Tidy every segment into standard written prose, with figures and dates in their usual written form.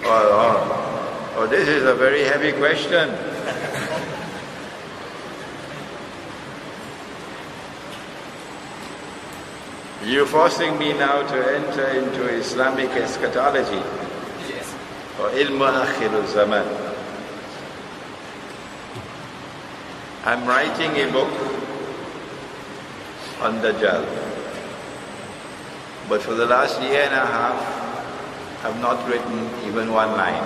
Oh, this is a very heavy question. You're forcing me now to enter into Islamic eschatology. Yes. Or ilm akhir zaman. I'm writing a book on Dajjal. But for the last year and a half, I've not written even one line.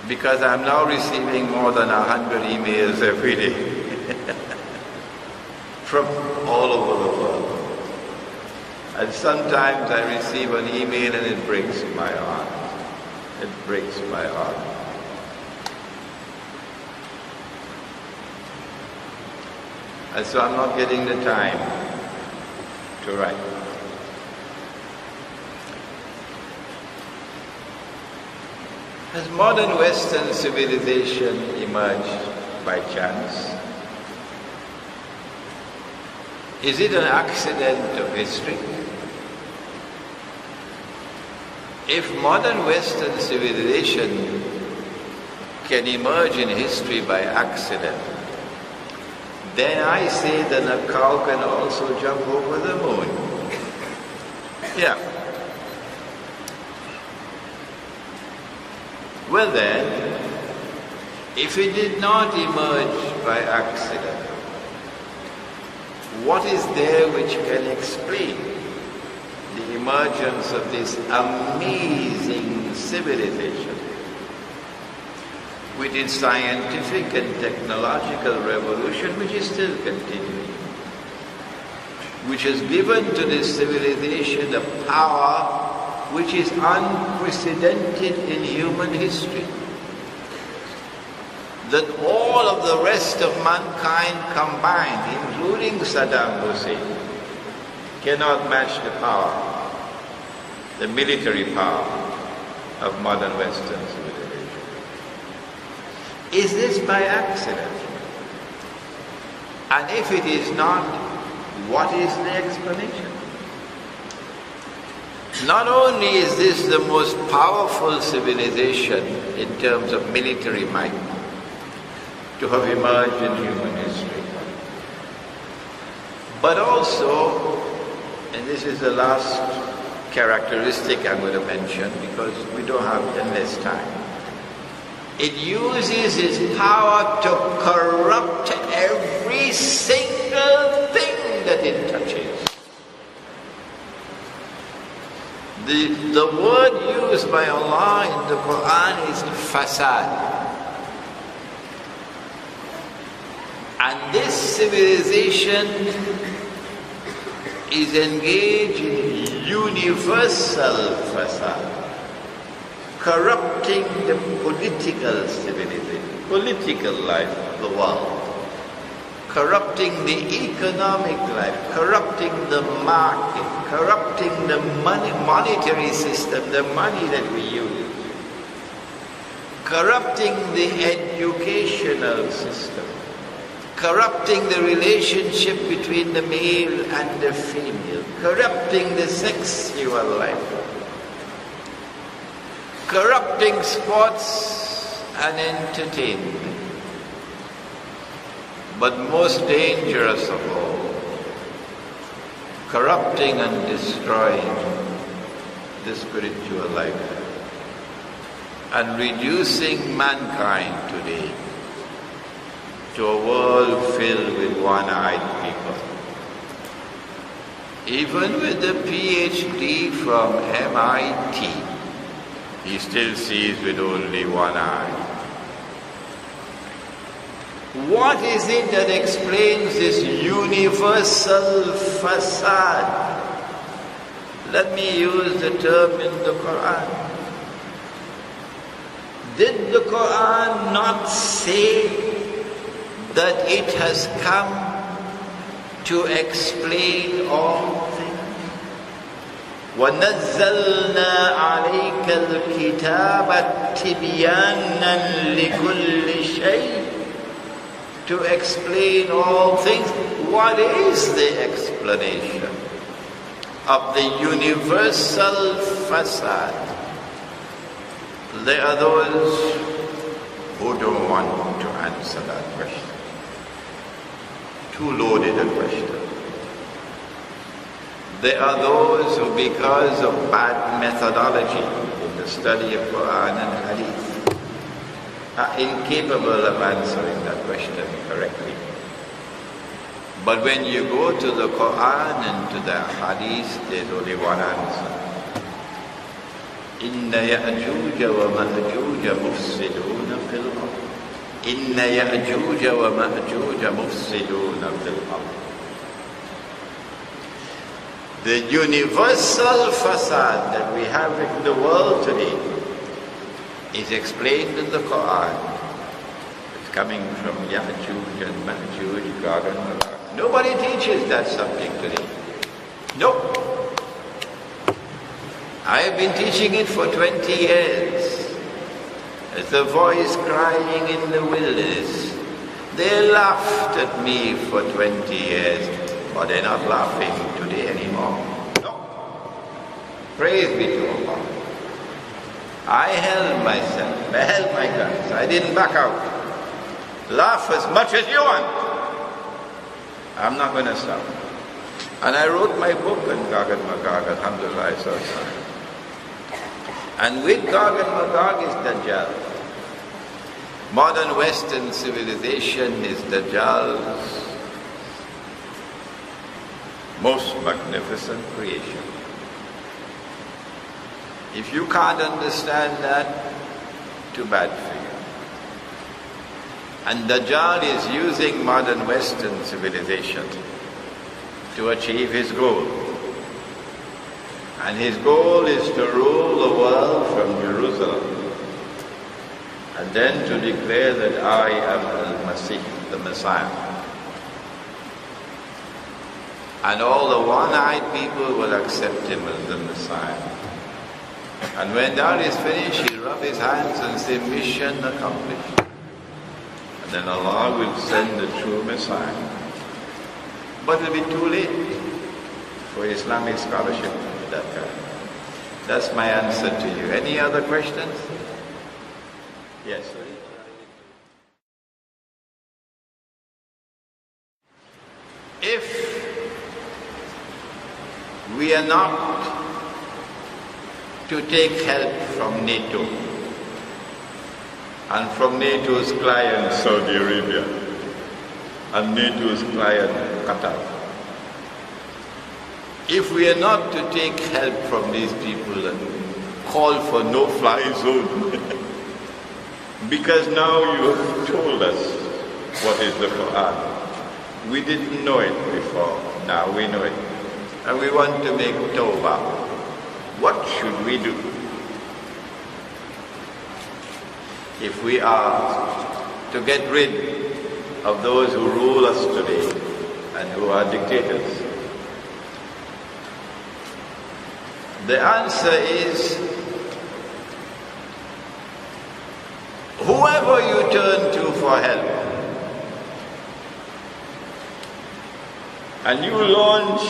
Because I'm now receiving more than 100 emails every day from all over the world. And sometimes I receive an email and it breaks my heart. It breaks my heart. And so I'm not getting the time to write. Has modern Western civilization emerged by chance? Is it an accident of history? If modern Western civilization can emerge in history by accident, then I say that a cow can also jump over the moon. Yeah. Well then, if it did not emerge by accident, what is there which can explain the emergence of this amazing civilization with its scientific and technological revolution, which is still continuing, which has given to this civilization a power which is unprecedented in human history, that all of the rest of mankind combined, including Saddam Hussein, cannot match the power, the military power of modern Western civilization. Is this by accident? And if it is not, what is the explanation? Not only is this the most powerful civilization in terms of military might to have emerged in human history, but also, and this is the last characteristic I'm going to mention because we don't have endless time, it uses its power to corrupt every single thing that it touches. The word used by Allah in the Quran is Fasad. And this civilization is engaged in universal Fasad, corrupting the political civilization, political life of the world, corrupting the economic life, corrupting the market, corrupting the monetary system, the money that we use, corrupting the educational system, corrupting the relationship between the male and the female, corrupting the sexual life, corrupting sports and entertainment. But most dangerous of all, corrupting and destroying the spiritual life and reducing mankind today to a world filled with one-eyed people. Even with the PhD from MIT, he still sees with only one eye. What is it that explains this universal facade? Let me use the term in the Quran. Did the Quran not say that it has come to explain all things? وَنَزَّلْنَا عَلَيْكَ الْكِتَابَ تِبْيَانًا لِكُلِّ شَيْءٍ, to explain all things. What is the explanation? of the universal fasad. There are those who don't want to answer that question. Too loaded a question. There are those who, because of bad methodology in the study of Quran and Hadith, are incapable of answering that question correctly. But when you go to the Quran and to the Hadith, there's only one answer. Inna Ya'juj wa Ma'juj mufsiduna fil ard. Inna Ya'juj wa Ma'juj mufsiduna fil ard. The universal fasad that we have in the world today is explained in the Quran. It's coming from Ya'juj and Ma'juj, Gog and Magog. Nobody teaches that subject today. Nope. I have been teaching it for 20 years. As the voice crying in the wilderness. They laughed at me for 20 years, but they're not laughing today anymore. No. Praise be to Allah. I held myself, I held my guns, I didn't back out. Laugh as much as you want. I'm not going to stop. And I wrote my book on Gog and Magog, alhamdulillah. And with Gog and Magog is Dajjal. Modern Western civilization is Dajjal's most magnificent creation. If you can't understand that, too bad for you. And Dajjal is using modern Western civilization to achieve his goal. And his goal is to rule the world from Jerusalem. And then to declare that I am al-Masih, the Messiah. And all the one-eyed people will accept him as the Messiah. And when that is finished, he'll rub his hands and say, mission accomplished. And then Allah will send the true Messiah. But it will be too late for Islamic scholarship at that time. That's my answer to you. Any other questions? Yes. If we are not to take help from NATO and from NATO's client Saudi Arabia and NATO's client Qatar, if we are not to take help from these people and call for no-fly zone, because now you have told us what is the Quran. We didn't know it before, now we know it. And we want to make tawbah. What should we do? If we are to get rid of those who rule us today and who are dictators? The answer is, whoever you turn to for help, and you launch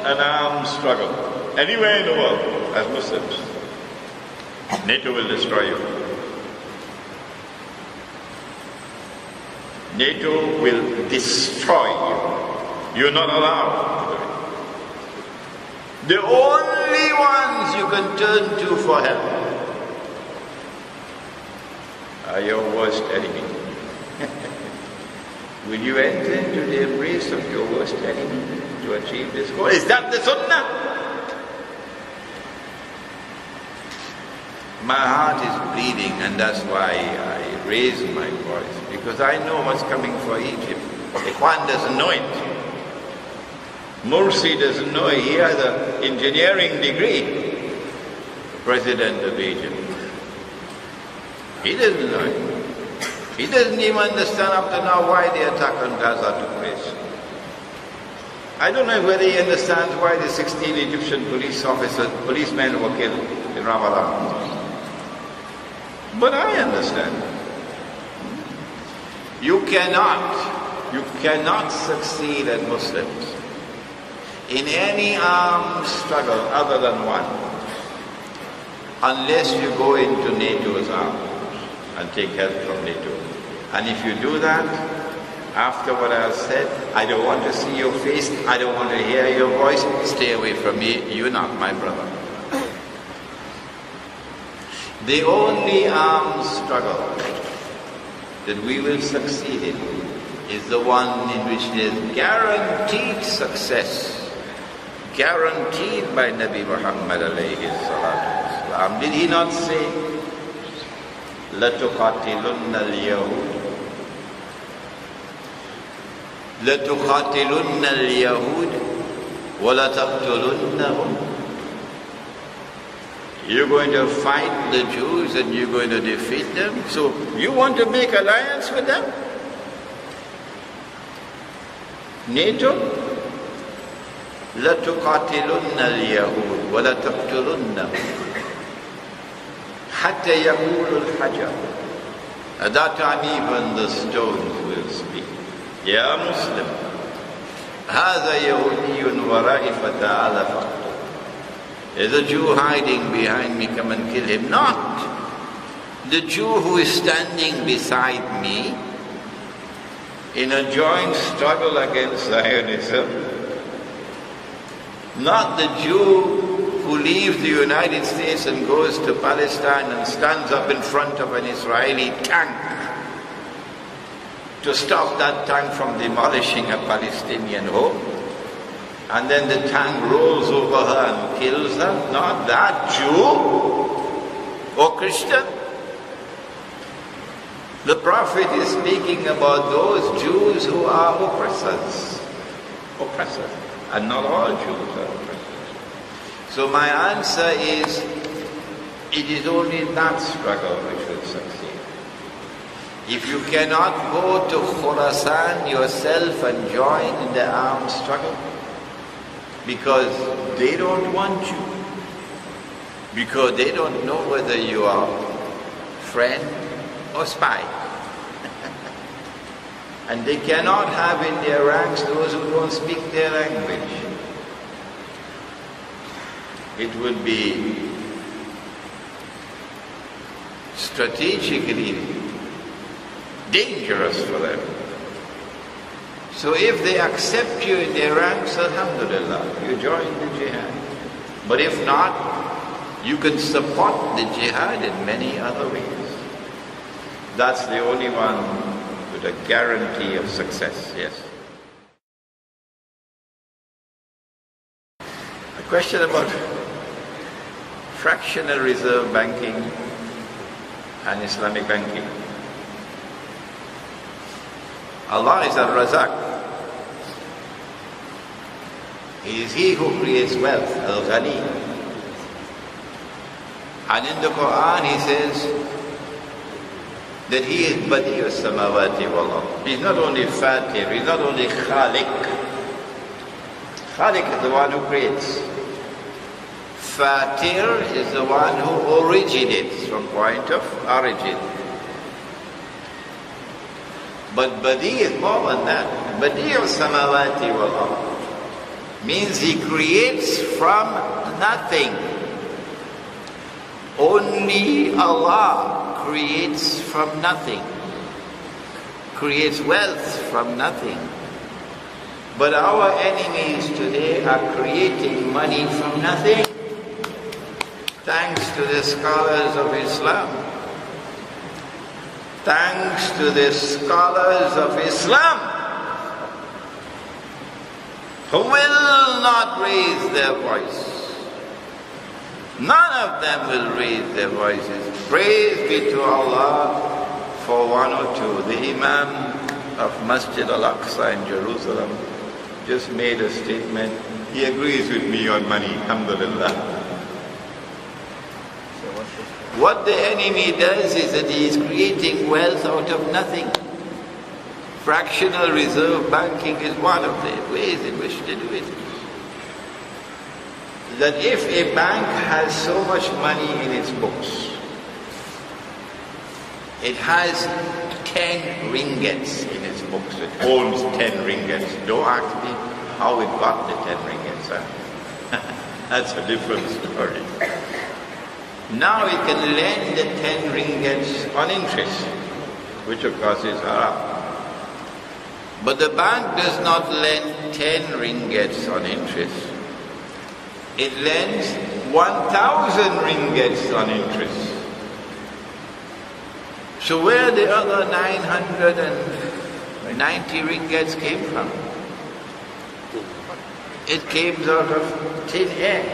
an armed struggle anywhere in the world as Muslims, NATO will destroy you. NATO will destroy you. You're not allowed to do it. The only ones you can turn to for help are your worst enemy. Will you enter into the embrace of your worst enemy to achieve this goal? Is that the Sunnah? My heart is bleeding, and that's why I raise my voice, because I know what's coming for Egypt. Ikhwan doesn't know it. Morsi doesn't know it. He has an engineering degree, President of Egypt. He doesn't know it. He doesn't even understand up to now why the attack on Gaza took place. I don't know whether he understands why the 16 Egyptian policemen were killed in Ramadan. But I understand. You cannot succeed as Muslims in any armed struggle other than one, unless you go into NATO's arms and take help from NATO. And if you do that, after what I have said, I don't want to see your face, I don't want to hear your voice, stay away from me, you're not my brother. The only armed struggle that we will succeed in is the one in which there is guaranteed success, guaranteed by Nabi Muhammad alayhi salatu wasalam. Did he not say, لَتُقَاتِلُنَّ الْيَهُودِ لَتُقَاتِلُنَّ الْيَهُودِ وَلَتَقْتُلُنَّهُمْ? You're going to fight the Jews and you're going to defeat them. So you want to make alliance with them? NATO? لَتُقَاتِلُنَّ الْيَهُودِ وَلَتَقْتُلُنَّهُمْ حَتَّى يَقُولُ الْحَجَرُ. At that time even the stones will speak. Ya Muslim, هَذَا يَهُودِيٌّ وَرَائِي فَتَعَالَ فَقْتُلْ. There's a Jew hiding behind me, come and kill him. Not the Jew who is standing beside me in a joint struggle against Zionism. Not the Jew who leaves the United States and goes to Palestine and stands up in front of an Israeli tank to stop that tank from demolishing a Palestinian home. And then the tank rolls over her and kills her. Not that Jew or Christian. The Prophet is speaking about those Jews who are oppressors. Oppressors. And not all Jews are oppressors. So my answer is, it is only that struggle which will succeed. If you cannot go to Khorasan yourself and join in the armed struggle, because they don't want you, because they don't know whether you are friend or spy. And they cannot have in their ranks those who don't speak their language. It would be strategically dangerous for them. So if they accept you in their ranks, alhamdulillah, you join the jihad. But if not, you can support the jihad in many other ways. That's the only one with a guarantee of success, yes. A question about fractional reserve banking and Islamic banking. Allah is Al-Razak. He is He who creates wealth, Al-Ghani. And in the Quran He says that He is Badi'u Samawati wal Ard. He's not only Fatir, He's not only Khaliq. Khaliq is the one who creates. Fatir is the one who originates from point of origin. But Badi is more than that. Badi'u Samawati wal Ard means He creates from nothing. Only Allah creates from nothing. Creates wealth from nothing. But our enemies today are creating money from nothing. Thanks to the scholars of Islam. Thanks to the scholars of Islam, who will not raise their voice. None of them will raise their voices. Praise be to Allah for one or two. The Imam of Masjid Al-Aqsa in Jerusalem just made a statement. He agrees with me on money, alhamdulillah. What the enemy does is that he is creating wealth out of nothing. Fractional reserve banking is one of the ways in which they do it. That if a bank has so much money in its books, it has 10 ringgits in its books, it owns 10 ringgits. Don't ask me how it got the 10 ringgits. concerned. That's a different story. Now it can lend the 10 ringgits on interest, which of course is haram. But the bank does not lend 10 ringgits on interest. It lends 1,000 ringgits on interest. So where the other 990 ringgits came from? It came out of thin air.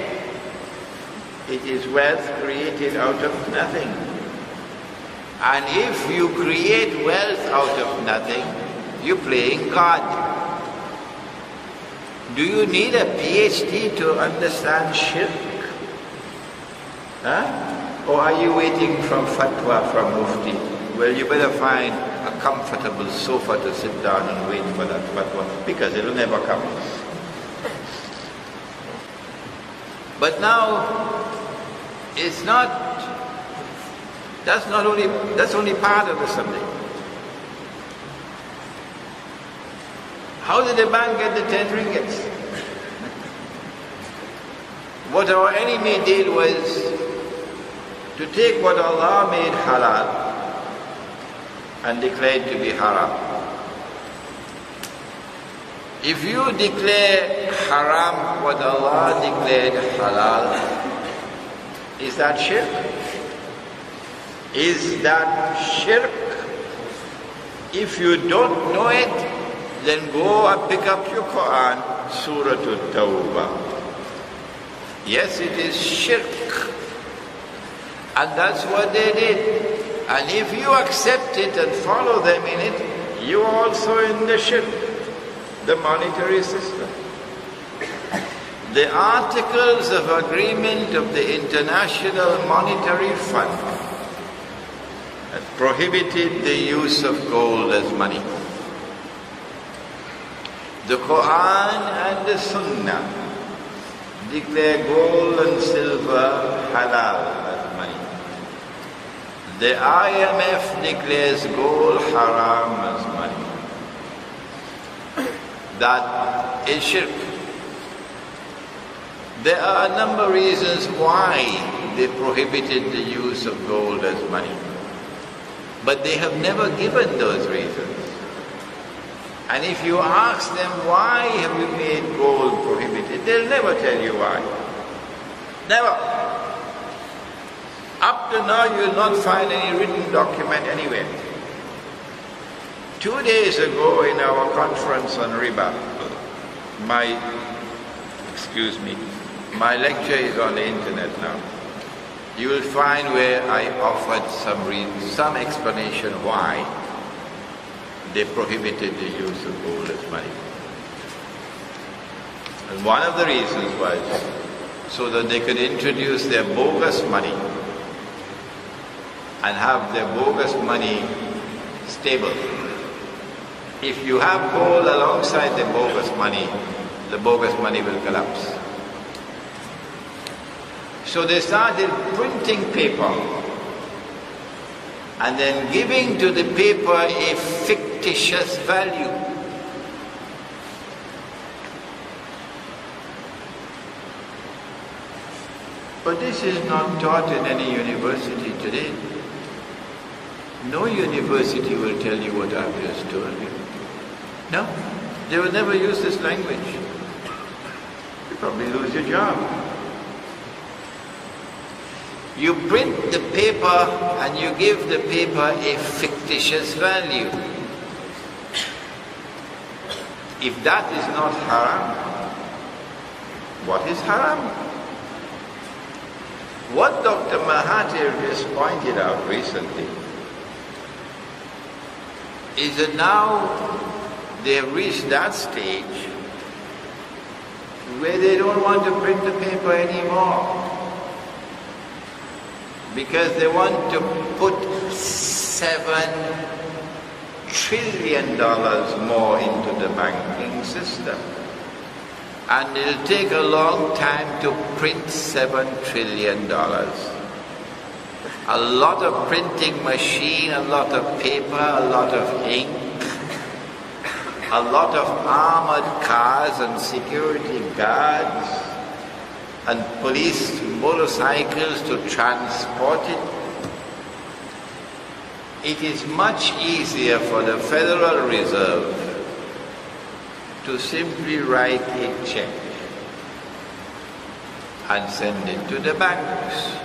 It is wealth created out of nothing. And if you create wealth out of nothing, you're playing God. Do you need a PhD to understand shirk? Huh? Or are you waiting from fatwa from Mufti? Well, you better find a comfortable sofa to sit down and wait for that fatwa, because it'll never come. But now, it's not, that's only part of the subject. How did the bank get the 10 ringgits? What our enemy did was to take what Allah made halal and declared to be haram. If you declare haram what Allah declared halal, is that shirk? Is that shirk? If you don't know it, then go and pick up your Quran, Surah At-Tawbah. Yes, it is shirk. And that's what they did. And if you accept it and follow them in it, you are also in the shirk, the monetary system. The Articles of Agreement of the International Monetary Fund had prohibited the use of gold as money. The Quran and the Sunnah declare gold and silver halal as money. The IMF declares gold haram as money. That is shirk. There are a number of reasons why they prohibited the use of gold as money. But they have never given those reasons. And if you ask them, why have you made gold prohibited, they'll never tell you why. Never. Up to now, you'll not find any written document anywhere. 2 days ago in our conference on riba, my lecture is on the internet now. You will find where I offered some explanation why they prohibited the use of gold as money. And one of the reasons was so that they could introduce their bogus money and have their bogus money stable. If you have gold alongside the bogus money will collapse. So they started printing paper and then giving to the paper a fictitious value. But this is not taught in any university today. No university will tell you what I've just told you. No, they will never use this language. You probably lose your job. You print the paper and you give the paper a fictitious value. If that is not haram, what is haram? What Dr. Mahathir just pointed out recently is that now they have reached that stage where they don't want to print the paper anymore, because they want to put $7 trillion more into the banking system. And it'll take a long time to print $7 trillion. A lot of printing machine, a lot of paper, a lot of ink. a lot of armored cars and security guards and police motorcycles to transport it. It is much easier for the Federal Reserve to simply write a check and send it to the banks.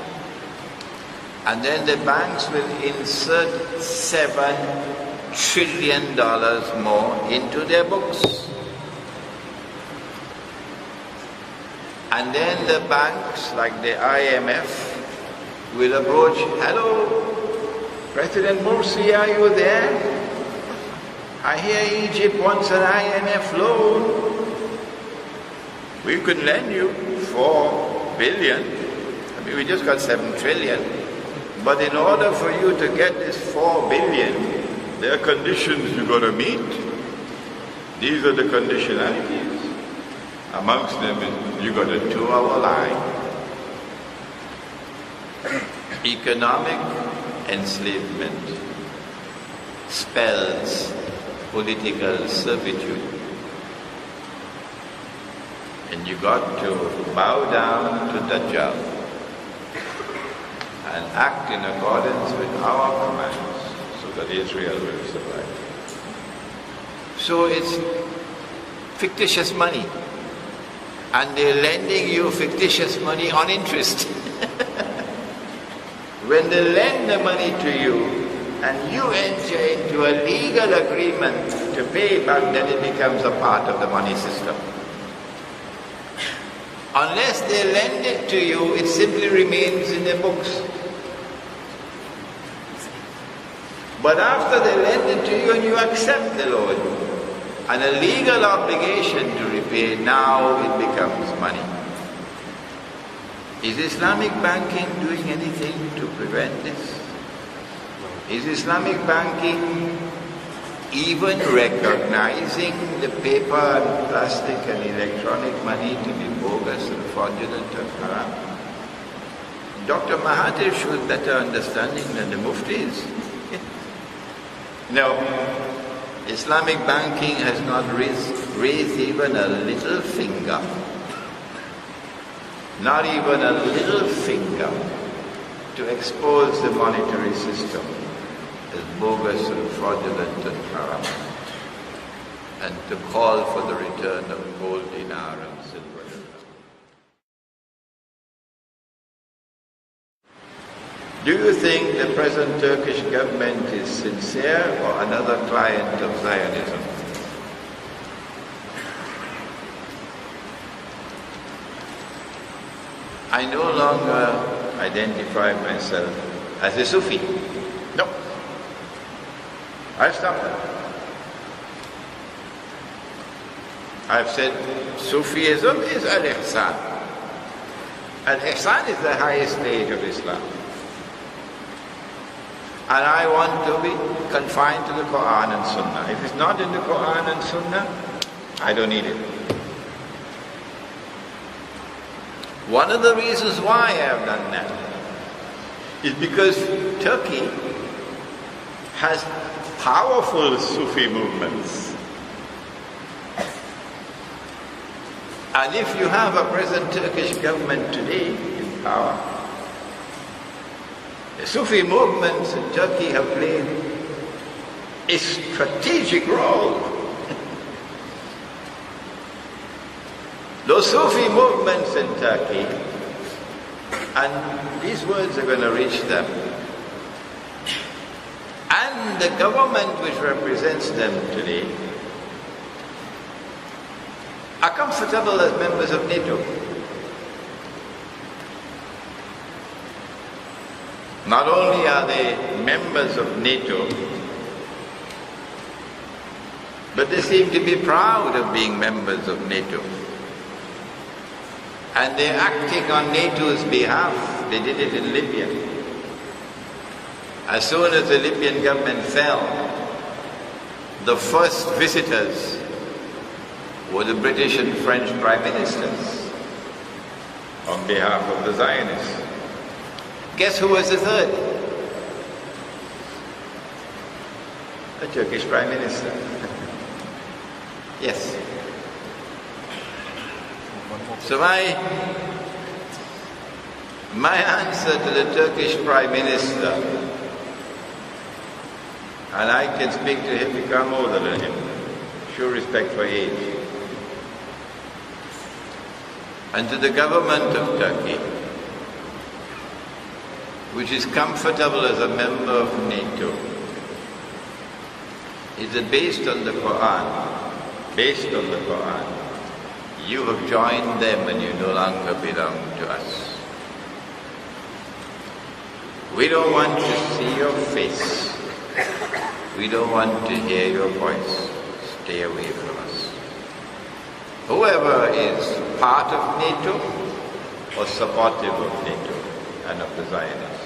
And then the banks will insert $7 trillion more into their books. And then the banks, like the IMF, will approach, hello, President Morsi, are you there? I hear Egypt wants an IMF loan. We can lend you 4 billion. I mean, we just got 7 trillion. But in order for you to get this 4 billion, there are conditions you've got to meet. These are the conditionalities. Amongst them is you got a 2-hour line. Economic enslavement spells political servitude. And you got to bow down to Dajjal and act in accordance with our commands so that Israel will survive. So it's fictitious money. And they're lending you fictitious money on interest. When they lend the money to you and you enter into a legal agreement to pay back, then it becomes a part of the money system. Unless they lend it to you, it simply remains in the books. But after they lend it to you and you accept the loan, and a legal obligation to repay, now it becomes money. Is Islamic banking doing anything to prevent this? Is Islamic banking even recognizing the paper and plastic and electronic money to be bogus and fraudulent and haram? Dr. Mahathir shows better understanding than the muftis. No, Islamic banking has not raised even a little finger. Not even a little finger to expose the monetary system as bogus and fraudulent and haram, and to call for the return of gold dinar and silver dinar. Do you think the present Turkish government is sincere or another client of Zionism? I no longer identify myself as a Sufi. No. I've stopped that. I've said Sufism is al-Ihsan. Al-Ihsan is the highest stage of Islam. And I want to be confined to the Quran and Sunnah. If it's not in the Quran and Sunnah, I don't need it. One of the reasons why I have done that is because Turkey has powerful Sufi movements. And if you have a present Turkish government today in power, the Sufi movements in Turkey have played a strategic role. Those Sufi movements in Turkey, and these words are going to reach them, and the government which represents them today, are comfortable as members of NATO. Not only are they members of NATO, but they seem to be proud of being members of NATO. And they're acting on NATO's behalf. They did it in Libya. As soon as the Libyan government fell, the first visitors were the British and French prime ministers on behalf of the Zionists. Guess who was the third? The Turkish prime minister. Yes. So my answer to the Turkish Prime Minister, and I can speak to him because I'm older than him, show respect for age, and to the government of Turkey, which is comfortable as a member of NATO, is that based on the Quran, you have joined them and you no longer belong to us. We don't want to see your face. We don't want to hear your voice. Stay away from us. Whoever is part of NATO or supportive of NATO and of the Zionists.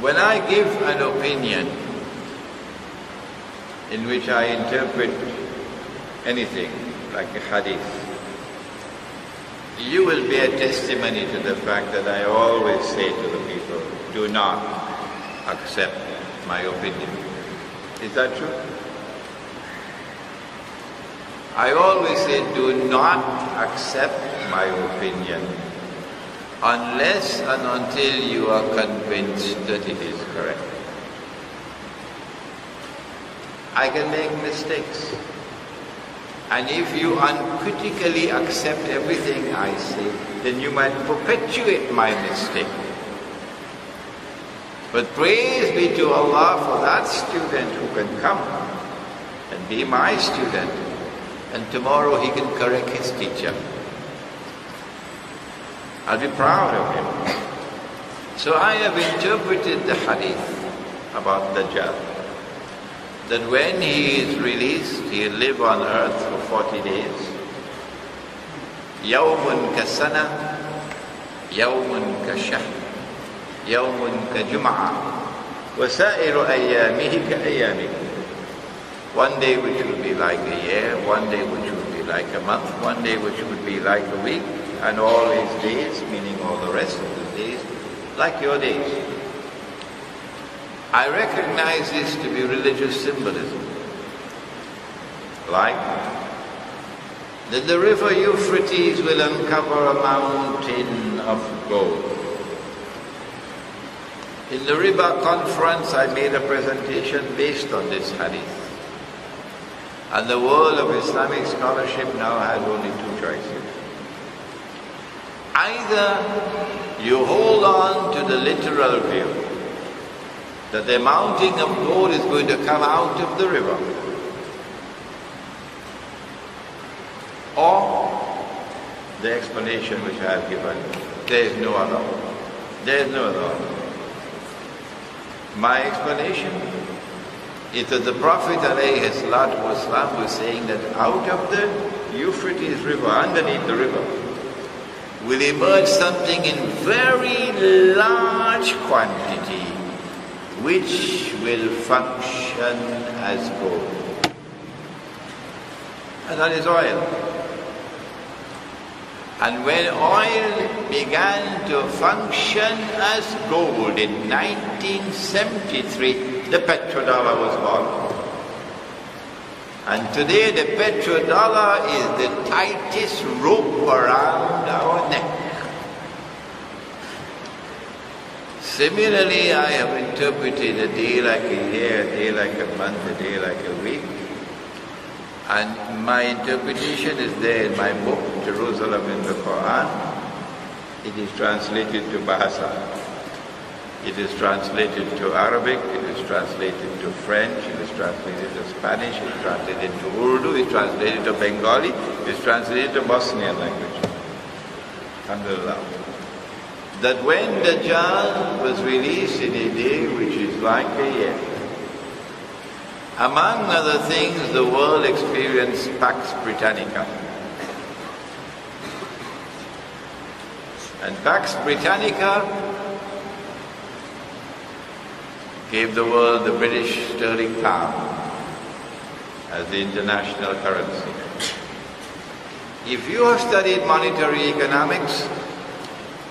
When I give an opinion in which I interpret anything like a hadith, you will bear testimony to the fact that I always say to the people, do not accept my opinion. Is that true? I always say, do not accept my opinion unless and until you are convinced that it is correct. I can make mistakes. And if you uncritically accept everything I say, then you might perpetuate my mistake. But praise be to Allah for that student who can come and be my student, and tomorrow he can correct his teacher. I'll be proud of him. So I have interpreted the hadith about Dajjal, that when he is released, he'll live on earth for 40 days. يَوْمٌ كَسَنَةٍ يَوْمٌ كَشَهْرٍ يَوْمٌ كَجُمْعَةٍ وَسَائِرُ أَيَّامِهِ كَأَيَّامِكُمْ. One day which will be like a year, one day which will be like a month, one day which would be like a week, and all his days, meaning all the rest of the days, like your days. I recognize this to be religious symbolism. Like that the river Euphrates will uncover a mountain of gold. In the Riba conference, I made a presentation based on this hadith. And the world of Islamic scholarship now has only two choices. Either you hold on to the literal view that the mountain of gold is going to come out of the river, or the explanation which I have given, there is no other. There is no other. My explanation is that the Prophet ﷺ was saying that out of the Euphrates River, underneath the river, will emerge something in very large quantity which will function as gold. And that is oil. And when oil began to function as gold in 1973, the petrodollar was born. And today the petrodollar is the tightest rope around our neck. Similarly, I have interpreted a day like a year, a day like a month, a day like a week. And my interpretation is there in my book, Jerusalem in the Quran. It is translated to Bahasa. It is translated to Arabic, it is translated to French, it is translated to Spanish, it is translated to Urdu, it is translated to Bengali, it is translated to Bosnian language. Alhamdulillah. That when Dajjal was released in a day which is like a year, among other things, the world experienced Pax Britannica. And Pax Britannica gave the world the British sterling pound as the international currency. If you have studied monetary economics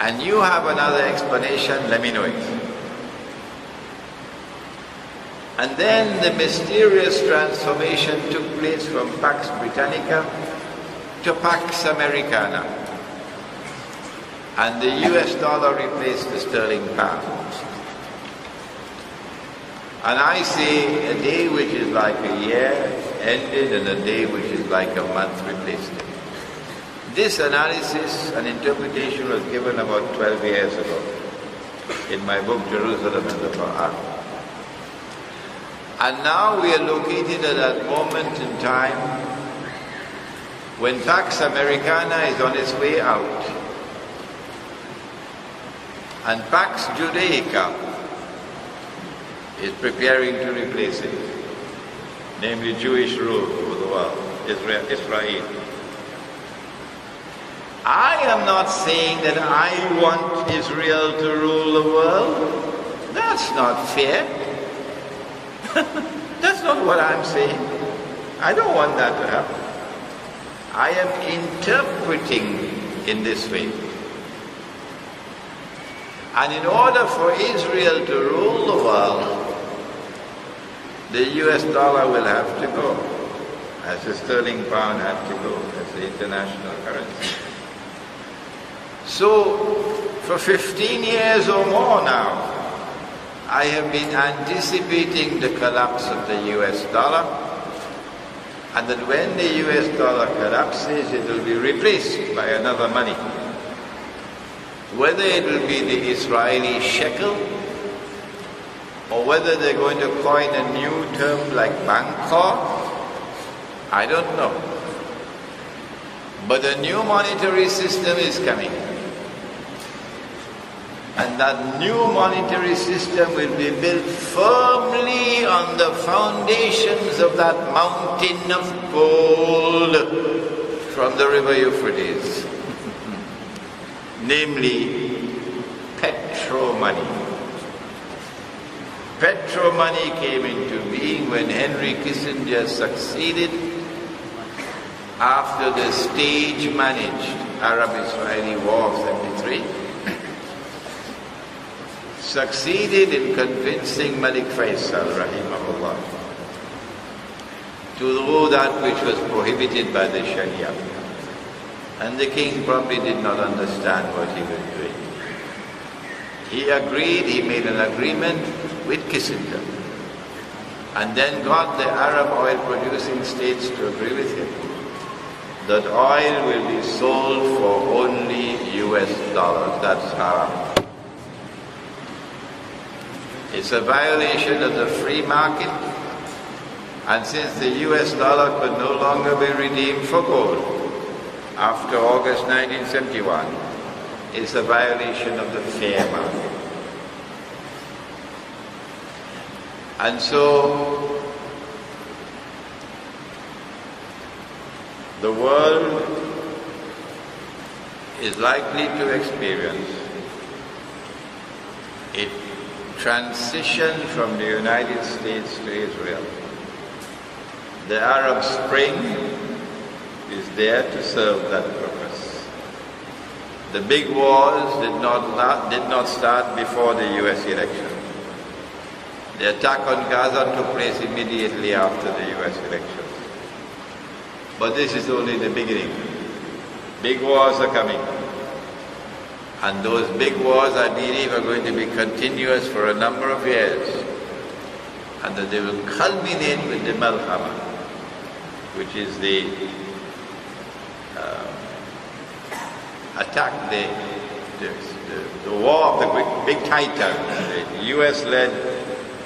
and you have another explanation, let me know it. And then the mysterious transformation took place from Pax Britannica to Pax Americana. And the US dollar replaced the sterling pound. And I say a day which is like a year ended and a day which is like a month replaced it. This analysis and interpretation was given about 12 years ago in my book Jerusalem and the Quran. And now we are located at that moment in time when Pax Americana is on its way out and Pax Judaica is preparing to replace it, namely Jewish rule over the world, Israel. I am not saying that I want Israel to rule the world. That's not fair. That's not what I'm saying. I don't want that to happen. I am interpreting in this way. And in order for Israel to rule the world, the US dollar will have to go, as the sterling pound had to go, as the international currency. So, for 15 years or more now, I have been anticipating the collapse of the US dollar, and that when the US dollar collapses, it will be replaced by another money. Whether it will be the Israeli shekel, or whether they're going to coin a new term like Bangkok, I don't know. But a new monetary system is coming. And that new monetary system will be built firmly on the foundations of that mountain of gold from the river Euphrates. Namely, petro-money. Petro-money came into being when Henry Kissinger succeeded after the stage-managed Arab-Israeli War of 73, succeeded in convincing Malik Faisal, rahimahullah, to do that which was prohibited by the Sharia. And the king probably did not understand what he was doing. He agreed, he made an agreement with Kissinger, and then got the Arab oil producing states to agree with him that oil will be sold for only US dollars. That's haram. It's a violation of the free market, and since the US dollar could no longer be redeemed for gold after August 1971, it's a violation of the fair market. And so the world is likely to experience a transition from the United States to Israel. The Arab Spring is there to serve that purpose. The big wars did not start before the US election. The attack on Gaza took place immediately after the US elections. But this is only the beginning. Big wars are coming. And those big wars, I believe, are going to be continuous for a number of years. And that they will culminate with the Malhama, which is the attack, the war of the big titan, the US-led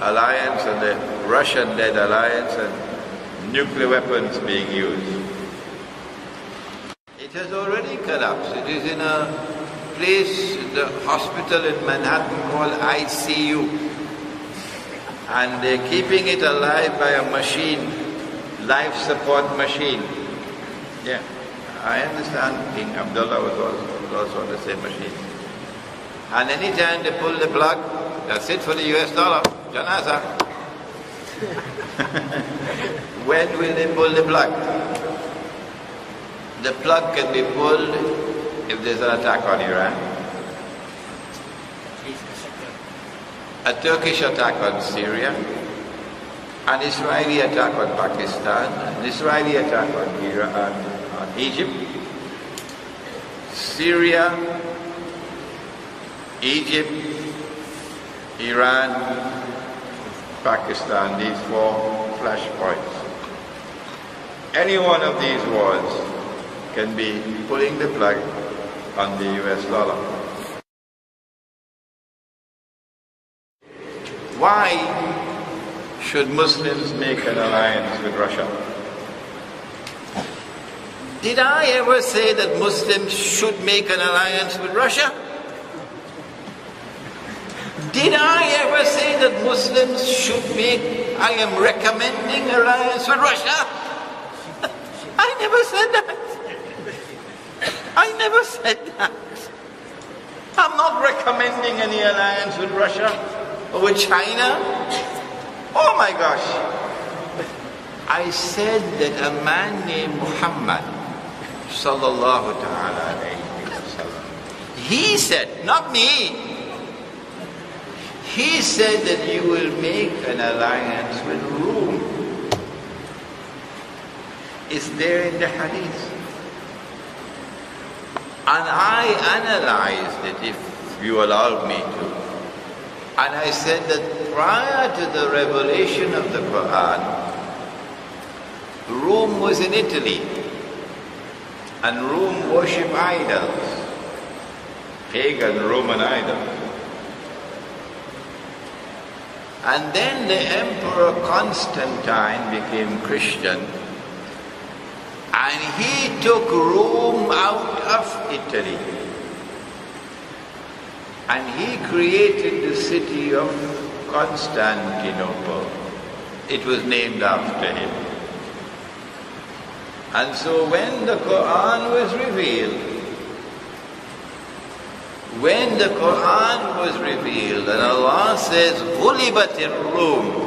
alliance and the Russian-led alliance, and nuclear weapons being used. It has already collapsed. It is in a place, the hospital in Manhattan called ICU. And they're keeping it alive by a machine, life support machine. Yeah, I understand King Abdullah was also on the same machine. And anytime they pull the plug, that's it for the US dollar, Janasa. When will they pull the plug? The plug can be pulled if there's an attack on Iran, a Turkish attack on Syria, an Israeli attack on Pakistan, an Israeli attack on Iran, on Egypt, Syria, Egypt, Iran, Pakistan, these four flashpoints. Any one of these wars can be pulling the plug on the US dollar. Why should Muslims make an alliance with Russia? Did I ever say that Muslims should make an alliance with Russia? Did I ever say that Muslims should make, I am recommending alliance with Russia? I never said that. I never said that. I'm not recommending any alliance with Russia or with China. Oh my gosh. I said that a man named Muhammad sallallahu ta'ala alayhi wa sallam, he said, not me, he said that you will make an alliance with Rome. It's there in the hadith. And I analyzed it, if you allowed me to. And I said that prior to the revelation of the Quran, Rome was in Italy. And Rome worshipped idols, pagan Roman idols. And then the Emperor Constantine became Christian, and he took Rome out of Italy. And he created the city of Constantinople. It was named after him. And so when the Quran was revealed, and Allah says, غُلِبَتِ الرُّومُ,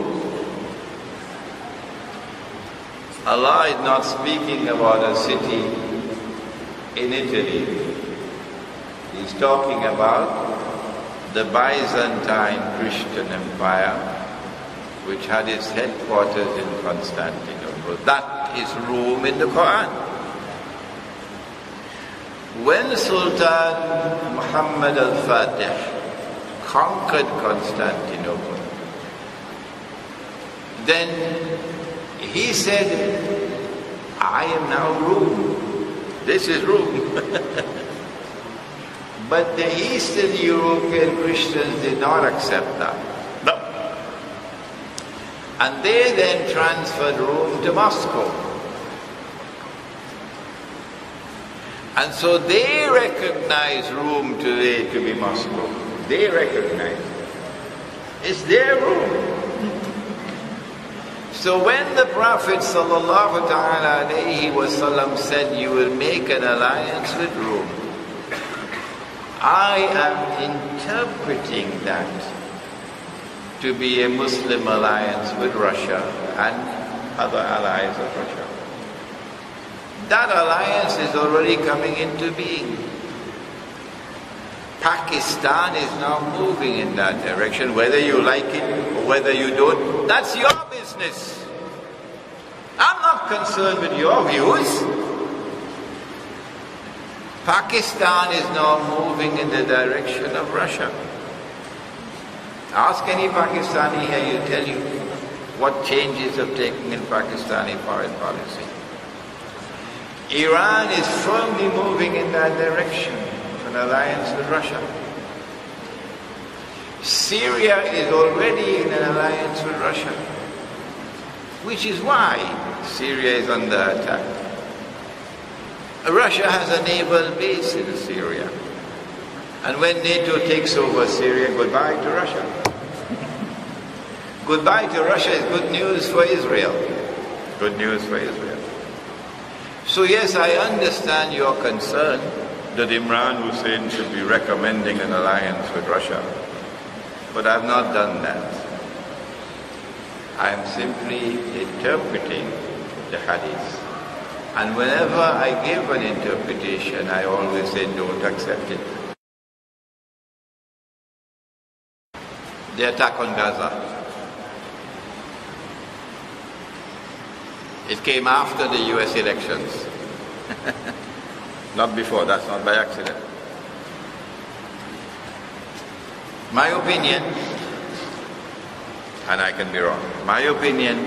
Allah is not speaking about a city in Italy. He's talking about the Byzantine Christian Empire, which had its headquarters in Constantinople. That is Rome in the Quran. When Sultan Muhammad al-Fatih conquered Constantinople, then he said, I am now Rome. This is Rome. But the Eastern European Christians did not accept that. No. And they then transferred Rome to Moscow. And so they recognize Rome today to be Moscow. They recognize it. It's their Rome. So when the Prophet ﷺ said, you will make an alliance with Rome, I am interpreting that to be a Muslim alliance with Russia and other allies of Russia. That alliance is already coming into being. Pakistan is now moving in that direction, whether you like it or whether you don't, that's your business. I'm not concerned with your views. Pakistan is now moving in the direction of Russia. Ask any Pakistani here, he'll tell you what changes have taken in Pakistani foreign policy. Iran is firmly moving in that direction, an alliance with Russia. Syria is already in an alliance with Russia, which is why Syria is under attack. Russia has a naval base in Syria. And when NATO takes over Syria, goodbye to Russia. Goodbye to Russia is good news for Israel. Good news for Israel. So yes, I understand your concern that Imran Hussein should be recommending an alliance with Russia. But I've not done that. I am simply interpreting the hadith. And whenever I give an interpretation, I always say, don't accept it. The attack on Gaza. It came after the US elections. Not before, that's not by accident. My opinion, and I can be wrong, my opinion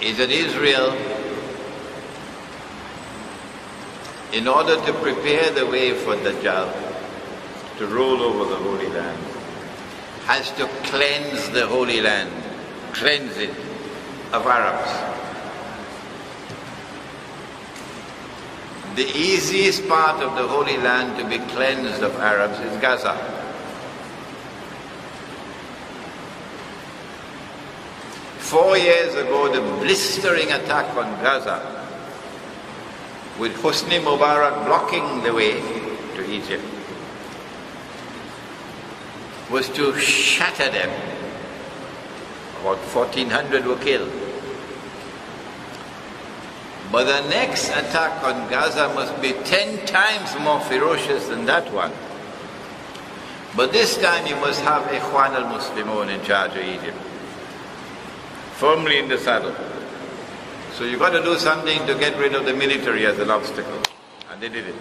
is that Israel, in order to prepare the way for Dajjal to rule over the Holy Land, has to cleanse the Holy Land, cleanse it of Arabs. The easiest part of the Holy Land to be cleansed of Arabs is Gaza. Four years ago, the blistering attack on Gaza, with Hosni Mubarak blocking the way to Egypt, was to shatter them. About 1,400 were killed. But the next attack on Gaza must be 10 times more ferocious than that one. But this time you must have Ikhwan al-Muslimun in charge of Egypt, firmly in the saddle. So you've got to do something to get rid of the military as an obstacle. And they did it.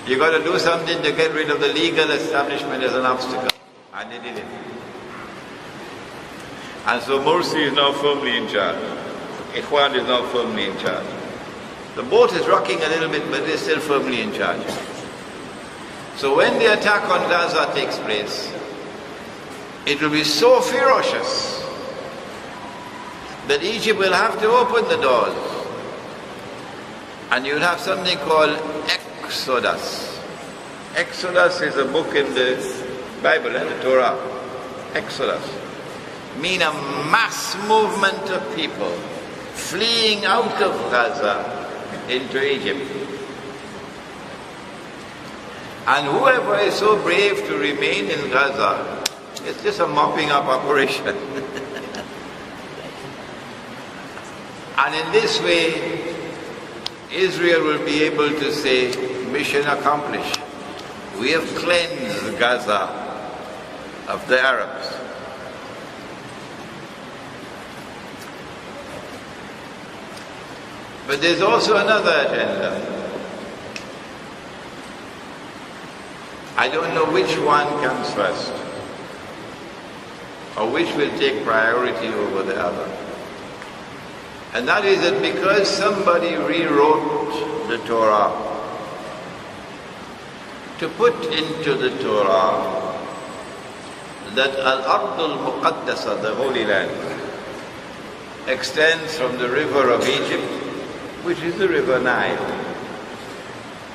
You've got to do something to get rid of the legal establishment as an obstacle. And they did it. And so Morsi is now firmly in charge. Ikhwan is now firmly in charge. The boat is rocking a little bit, but they're still firmly in charge. So when the attack on Gaza takes place, it will be so ferocious that Egypt will have to open the doors. And you'll have something called Exodus. Exodus is a book in the Bible and the Torah. Exodus. Mean a mass movement of people fleeing out of Gaza into Egypt. And whoever is so brave to remain in Gaza, it's just a mopping up operation. And in this way, Israel will be able to say, mission accomplished. We have cleansed Gaza of the Arabs. But there's also another agenda. I don't know which one comes first, or which will take priority over the other. And that is that because somebody rewrote the Torah, to put into the Torah that Al-Ard al-Muqaddasa, the Holy Land, extends from the river of Egypt, which is the river Nile,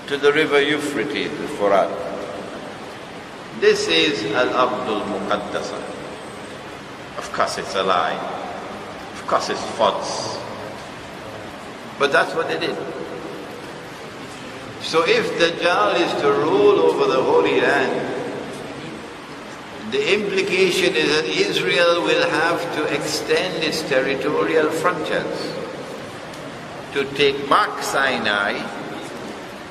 to the river Euphrates, the Furat. This is Al-Ard al-Muqaddasa. Of course it's a lie. Of course it's false. But that's what they did. So if Dajjal is to rule over the Holy Land, the implication is that Israel will have to extend its territorial frontiers to take back Sinai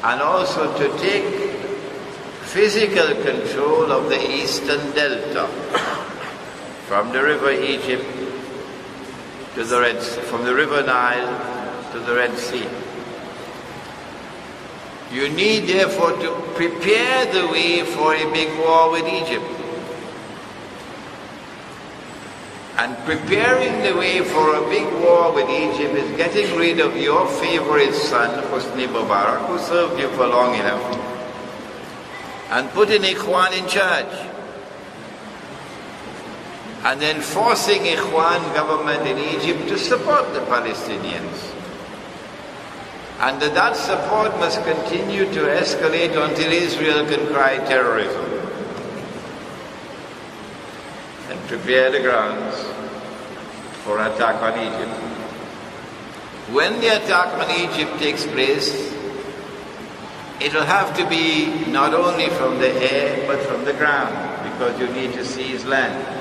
and also to take physical control of the eastern delta from the river Egypt to the Red Sea, from the river Nile to the Red Sea. You need therefore to prepare the way for a big war with Egypt. And preparing the way for a big war with Egypt is getting rid of your favorite son, Hosni Mubarak, who served you for long enough, and putting Ikhwan in charge. And then forcing Ikhwan government in Egypt to support the Palestinians. And that support must continue to escalate until Israel can cry terrorism. And prepare the grounds for an attack on Egypt. When the attack on Egypt takes place, it will have to be not only from the air but from the ground, because you need to seize land.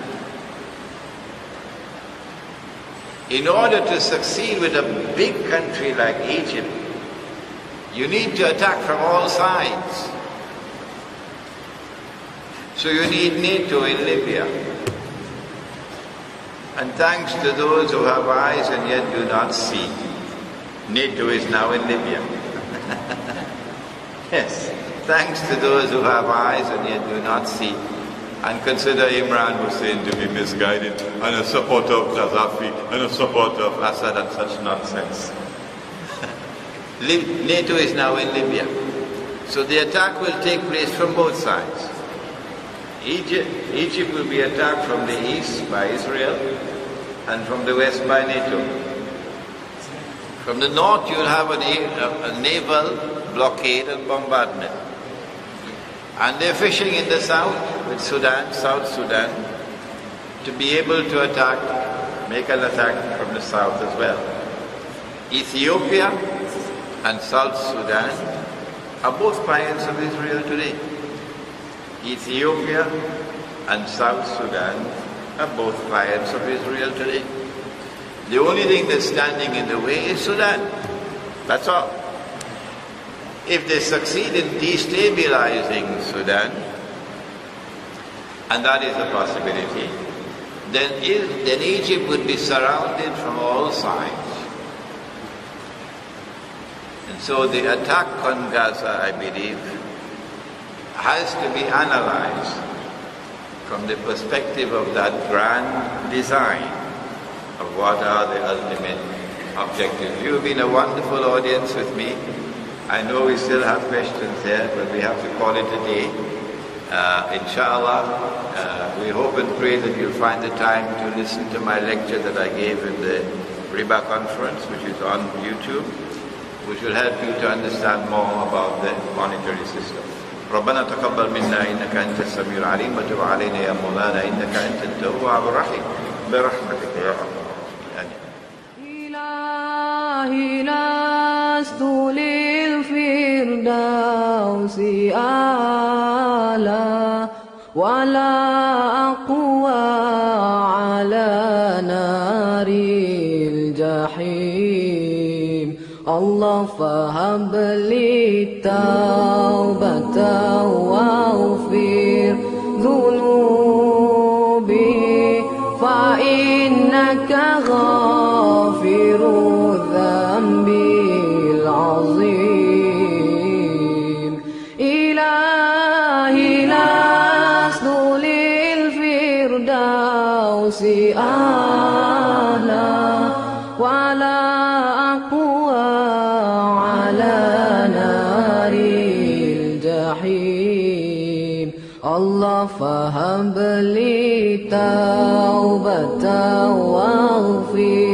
In order to succeed with a big country like Egypt, you need to attack from all sides. So you need NATO in Libya. And thanks to those who have eyes and yet do not see. NATO is now in Libya. Yes, thanks to those who have eyes and yet do not see, and consider Imran Hussein to be misguided and a supporter of Gaddafi and a supporter of Assad and such nonsense. NATO is now in Libya. So the attack will take place from both sides. Egypt will be attacked from the east by Israel and from the west by NATO. From the north you will have a naval blockade and bombardment. And they're fishing in the south with Sudan, South Sudan, to be able to make an attack from the south as well. Ethiopia and South Sudan are both clients of Israel today. Ethiopia and South Sudan are both clients of Israel today. The only thing that's standing in the way is Sudan. That's all. If they succeed in destabilizing Sudan, and that is a possibility, then Egypt would be surrounded from all sides. And so the attack on Gaza, I believe, has to be analyzed from the perspective of that grand design of what are the ultimate objectives. You've been a wonderful audience with me. I know we still have questions there, but we have to call it a day. Inshallah, we hope and pray that you'll find the time to listen to my lecture that I gave in the Riba conference, which is on YouTube, which will help you to understand more about the monetary system. ربنا تقبل منا إنك أنت السميع العليم وتب علينا يا مولانا إنك أنت التواب الرحيم برحمتك يا أرحم الراحمين. إلهي لست للفردوس أعلى ولا أقوى على نار الجحيم. الله فهب لي التوبة واغفر ذنوبي فإنك غافر الذنب العظيم. إلهي لست للفردوس أعلى ولا أقوى على نار الجحيم. الله فهب لي توبة واغفر